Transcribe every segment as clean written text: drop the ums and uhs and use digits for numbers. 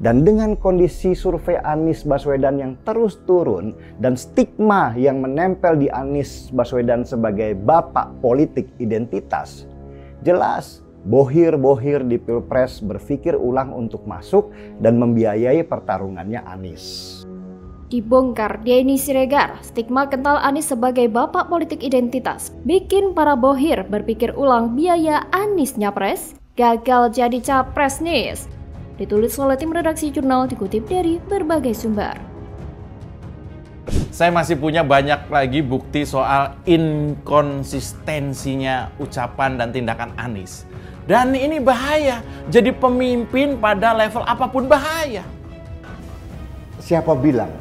Dan dengan kondisi survei Anies Baswedan yang terus turun dan stigma yang menempel di Anies Baswedan sebagai bapak politik identitas, jelas bohir-bohir di Pilpres berpikir ulang untuk masuk dan membiayai pertarungannya Anies. Dibongkar Denny Siregar, stigma kental Anies sebagai bapak politik identitas bikin para bohir berpikir ulang biaya Anies nyapres, gagal jadi capres nih. Ditulis oleh tim redaksi jurnal, dikutip dari berbagai sumber. Saya masih punya banyak lagi bukti soal inkonsistensinya ucapan dan tindakan Anies. Dan ini bahaya, jadi pemimpin pada level apapun bahaya. Siapa bilang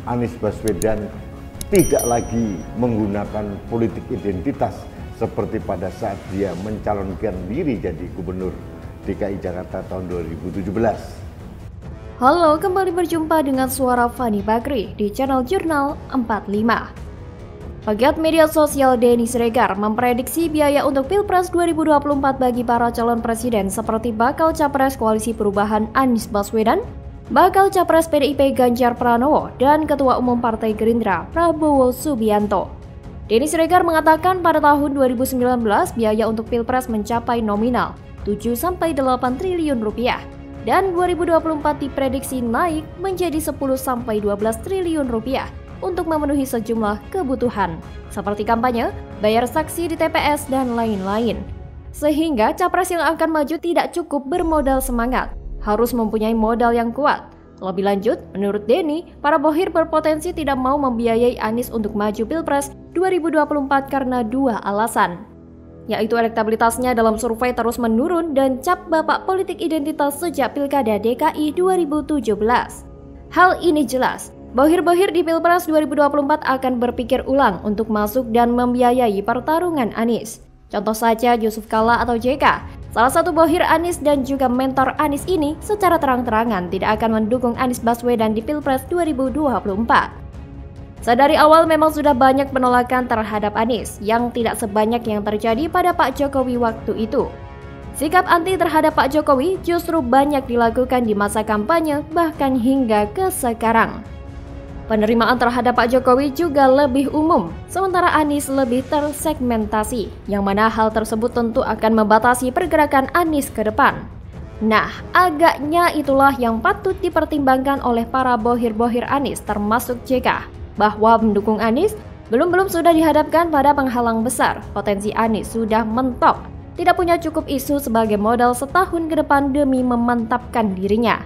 Anies Baswedan tidak lagi menggunakan politik identitas seperti pada saat dia mencalonkan diri jadi gubernur DKI Jakarta tahun 2017. Halo, kembali berjumpa dengan suara Fani Bakri di channel Jurnal 45. Pegiat media sosial Denny Siregar memprediksi biaya untuk Pilpres 2024 bagi para calon presiden seperti bakal capres Koalisi Perubahan Anies Baswedan, bakal capres PDIP Ganjar Pranowo, dan Ketua Umum Partai Gerindra Prabowo Subianto. Denny Siregar mengatakan pada tahun 2019 biaya untuk Pilpres mencapai nominal 7-8 triliun rupiah dan 2024 diprediksi naik menjadi 10-12 triliun rupiah untuk memenuhi sejumlah kebutuhan seperti kampanye, bayar saksi di TPS, dan lain-lain. Sehingga capres yang akan maju tidak cukup bermodal semangat, harus mempunyai modal yang kuat. Lebih lanjut, menurut Denny, para bohir berpotensi tidak mau membiayai Anies untuk maju Pilpres 2024 karena dua alasan, yaitu elektabilitasnya dalam survei terus menurun dan cap bapak politik identitas sejak Pilkada DKI 2017. Hal ini jelas, bohir-bohir di Pilpres 2024 akan berpikir ulang untuk masuk dan membiayai pertarungan Anies. Contoh saja Yusuf Kalla atau JK, salah satu bohir Anies dan juga mentor Anies ini secara terang-terangan tidak akan mendukung Anies Baswedan di Pilpres 2024. Sedari awal memang sudah banyak penolakan terhadap Anies yang tidak sebanyak yang terjadi pada Pak Jokowi waktu itu. Sikap anti terhadap Pak Jokowi justru banyak dilakukan di masa kampanye bahkan hingga ke sekarang. Penerimaan terhadap Pak Jokowi juga lebih umum, sementara Anies lebih tersegmentasi, yang mana hal tersebut tentu akan membatasi pergerakan Anies ke depan. Nah, agaknya itulah yang patut dipertimbangkan oleh para bohir-bohir Anies termasuk JK. Bahwa mendukung Anies belum sudah dihadapkan pada penghalang besar. Potensi Anies sudah mentok, tidak punya cukup isu sebagai modal setahun ke depan demi memantapkan dirinya.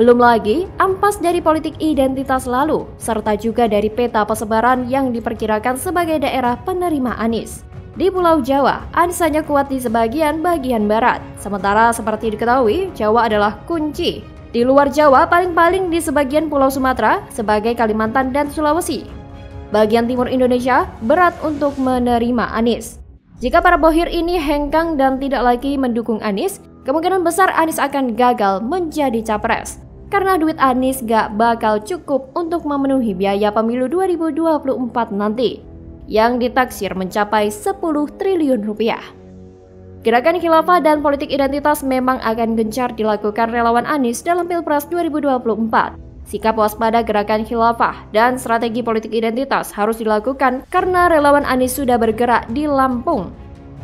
Belum lagi ampas dari politik identitas lalu, serta juga dari peta persebaran yang diperkirakan sebagai daerah penerima Anies. Di Pulau Jawa, Anies hanya kuat di sebagian bagian barat, sementara seperti diketahui, Jawa adalah kunci. Di luar Jawa, paling-paling di sebagian Pulau Sumatera, sebagai Kalimantan dan Sulawesi. Bagian timur Indonesia berat untuk menerima Anies. Jika para bohir ini hengkang dan tidak lagi mendukung Anies, kemungkinan besar Anies akan gagal menjadi capres. Karena duit Anies gak bakal cukup untuk memenuhi biaya pemilu 2024 nanti, yang ditaksir mencapai 10 triliun rupiah. Gerakan khilafah dan politik identitas memang akan gencar dilakukan relawan Anies dalam Pilpres 2024. Sikap waspada gerakan khilafah dan strategi politik identitas harus dilakukan karena relawan Anies sudah bergerak di Lampung.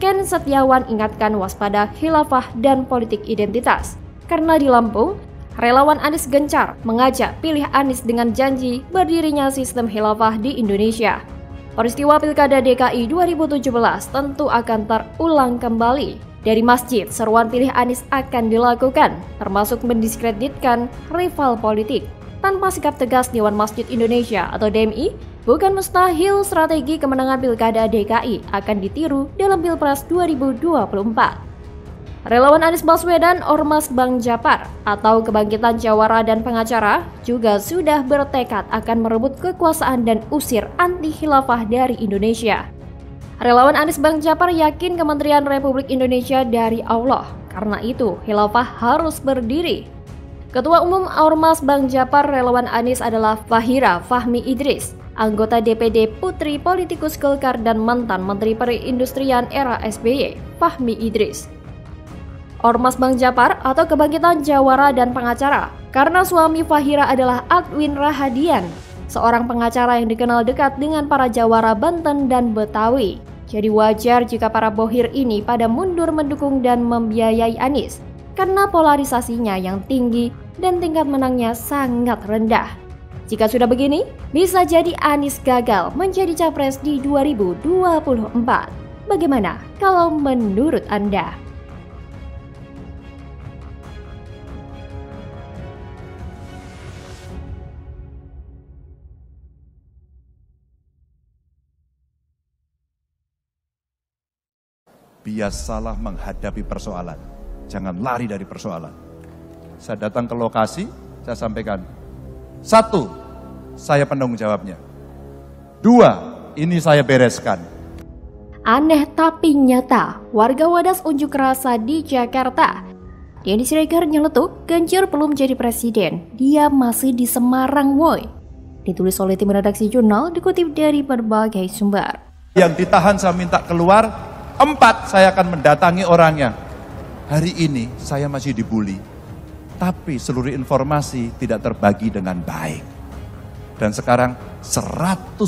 Ken Setiawan ingatkan waspada khilafah dan politik identitas. Karena di Lampung, relawan Anies gencar mengajak pilih Anies dengan janji berdirinya sistem khilafah di Indonesia. Peristiwa Pilkada DKI 2017 tentu akan terulang kembali. Dari masjid, seruan pilih Anies akan dilakukan, termasuk mendiskreditkan rival politik. Tanpa sikap tegas Dewan Masjid Indonesia atau DMI, bukan mustahil strategi kemenangan Pilkada DKI akan ditiru dalam Pilpres 2024. Relawan Anies Baswedan Ormas Bang Japar atau Kebangkitan Jawara dan pengacara juga sudah bertekad akan merebut kekuasaan dan usir anti khilafah dari Indonesia. Relawan Anies Bang Japar yakin Kementerian Republik Indonesia dari Allah, karena itu khilafah harus berdiri. Ketua Umum Ormas Bang Japar relawan Anies adalah Fahira Fahmi Idris, anggota DPD Putri politikus Golkar dan mantan Menteri Perindustrian era SBY, Fahmi Idris. Ormas Bang Japar atau Kebangkitan Jawara dan pengacara Karena suami Fahira adalah Adwin Rahadian, seorang pengacara yang dikenal dekat dengan para jawara Banten dan Betawi. Jadi wajar jika para bohir ini pada mundur mendukung dan membiayai Anies karena polarisasinya yang tinggi dan tingkat menangnya sangat rendah. Jika sudah begini, bisa jadi Anies gagal menjadi capres di 2024. Bagaimana kalau menurut Anda? Biasalah menghadapi persoalan, jangan lari dari persoalan. Saya datang ke lokasi, saya sampaikan, 1, saya penanggung jawabnya. 2, ini saya bereskan. Aneh tapi nyata, warga Wadas unjuk rasa di Jakarta. Denny Siregar nyeletuk, Ganjar belum jadi presiden, dia masih di Semarang woy. Ditulis oleh tim redaksi jurnal, dikutip dari berbagai sumber. Yang ditahan saya minta keluar, 4, saya akan mendatangi orangnya. Hari ini saya masih dibully, tapi seluruh informasi tidak terbagi dengan baik. Dan sekarang 100%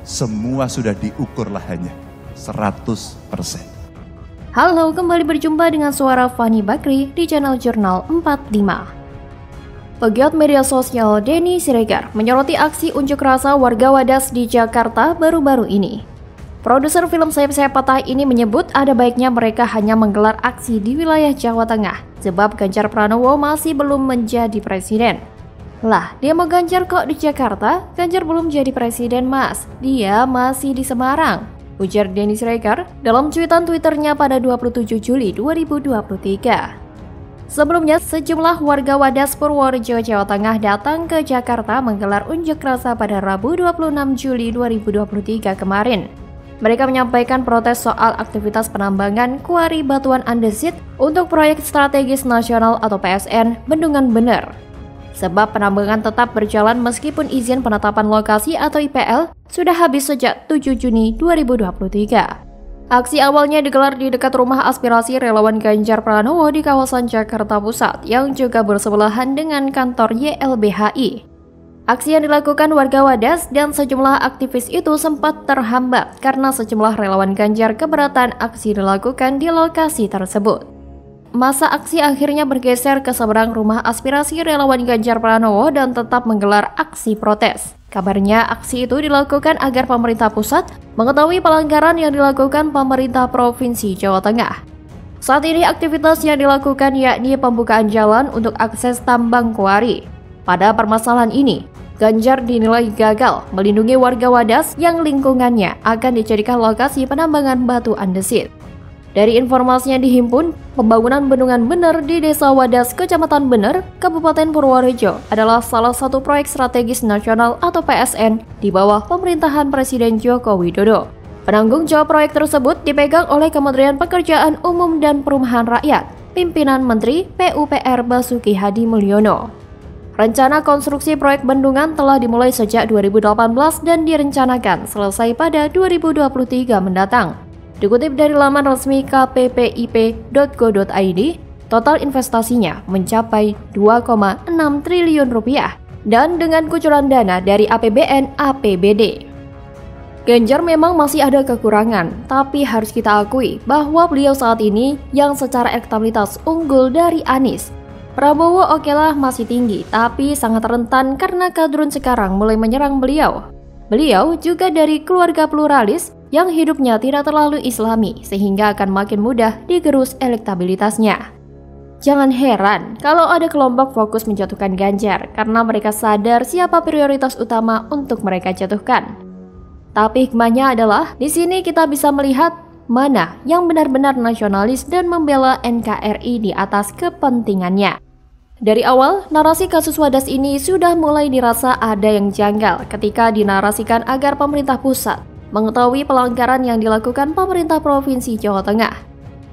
semua sudah diukur lahannya, 100%. Halo, kembali berjumpa dengan suara Fani Bakri di channel Jurnal 45. Pegiat media sosial Denny Siregar menyoroti aksi unjuk rasa warga Wadas di Jakarta baru-baru ini. Produser film Sayap-Sayap Patah ini menyebut ada baiknya mereka hanya menggelar aksi di wilayah Jawa Tengah, sebab Ganjar Pranowo masih belum menjadi presiden. Lah, dia mau Ganjar kok di Jakarta? Ganjar belum jadi presiden mas, dia masih di Semarang, ujar Denny Siregar dalam cuitan Twitternya pada 27 Juli 2023. Sebelumnya, sejumlah warga Wadas Purworejo, Jawa Tengah datang ke Jakarta menggelar unjuk rasa pada Rabu 26 Juli 2023 kemarin. Mereka menyampaikan protes soal aktivitas penambangan kuari batuan andesit untuk proyek strategis nasional atau PSN Bendungan Bener. Sebab penambangan tetap berjalan meskipun izin penetapan lokasi atau IPL sudah habis sejak 7 Juni 2023. Aksi awalnya digelar di dekat rumah aspirasi relawan Ganjar Pranowo di kawasan Jakarta Pusat yang juga bersebelahan dengan kantor YLBHI. Aksi yang dilakukan warga Wadas dan sejumlah aktivis itu sempat terhambat karena sejumlah relawan Ganjar keberatan aksi dilakukan di lokasi tersebut. Masa aksi akhirnya bergeser ke seberang rumah aspirasi relawan Ganjar Pranowo dan tetap menggelar aksi protes. Kabarnya aksi itu dilakukan agar pemerintah pusat mengetahui pelanggaran yang dilakukan pemerintah Provinsi Jawa Tengah. Saat ini aktivitas yang dilakukan yakni pembukaan jalan untuk akses tambang kuari. Pada permasalahan ini, Ganjar dinilai gagal melindungi warga Wadas yang lingkungannya akan dijadikan lokasi penambangan batu andesit. Dari informasi yang dihimpun, pembangunan Bendungan Bener di Desa Wadas, Kecamatan Bener, Kabupaten Purworejo adalah salah satu proyek strategis nasional atau PSN di bawah pemerintahan Presiden Joko Widodo. Penanggung jawab proyek tersebut dipegang oleh Kementerian Pekerjaan Umum dan Perumahan Rakyat, pimpinan Menteri PUPR Basuki Hadi Mulyono. Rencana konstruksi proyek bendungan telah dimulai sejak 2018 dan direncanakan selesai pada 2023 mendatang. Dikutip dari laman resmi kppip.go.id, total investasinya mencapai 2,6 triliun rupiah dan dengan kucuran dana dari APBN APBD. Ganjar memang masih ada kekurangan, tapi harus kita akui bahwa beliau saat ini yang secara elektabilitas unggul dari Anies. Prabowo okelah masih tinggi, tapi sangat rentan karena kadrun sekarang mulai menyerang beliau. Beliau juga dari keluarga pluralis yang hidupnya tidak terlalu islami, sehingga akan makin mudah digerus elektabilitasnya. Jangan heran kalau ada kelompok fokus menjatuhkan Ganjar, karena mereka sadar siapa prioritas utama untuk mereka jatuhkan. Tapi hikmahnya adalah, di sini kita bisa melihat mana yang benar-benar nasionalis dan membela NKRI di atas kepentingannya. Dari awal, narasi kasus Wadas ini sudah mulai dirasa ada yang janggal ketika dinarasikan agar pemerintah pusat mengetahui pelanggaran yang dilakukan pemerintah Provinsi Jawa Tengah.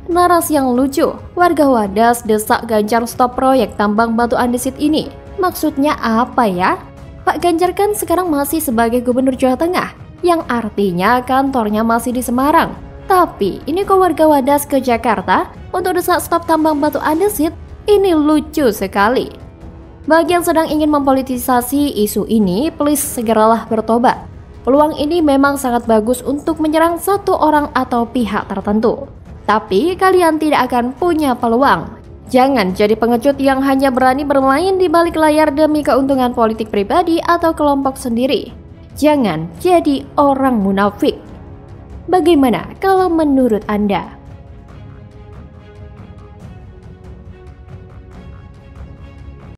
Narasi yang lucu, warga Wadas desak Ganjar stop proyek tambang batu andesit ini. Maksudnya apa ya? Pak Ganjar kan sekarang masih sebagai Gubernur Jawa Tengah, yang artinya kantornya masih di Semarang. Tapi ini kok warga Wadas ke Jakarta untuk desak stop tambang batu andesit? Ini lucu sekali. Bagi yang sedang ingin mempolitisasi isu ini, please segeralah bertobat. Peluang ini memang sangat bagus untuk menyerang satu orang atau pihak tertentu. Tapi kalian tidak akan punya peluang. Jangan jadi pengecut yang hanya berani bermain di balik layar demi keuntungan politik pribadi atau kelompok sendiri. Jangan jadi orang munafik. Bagaimana kalau menurut Anda?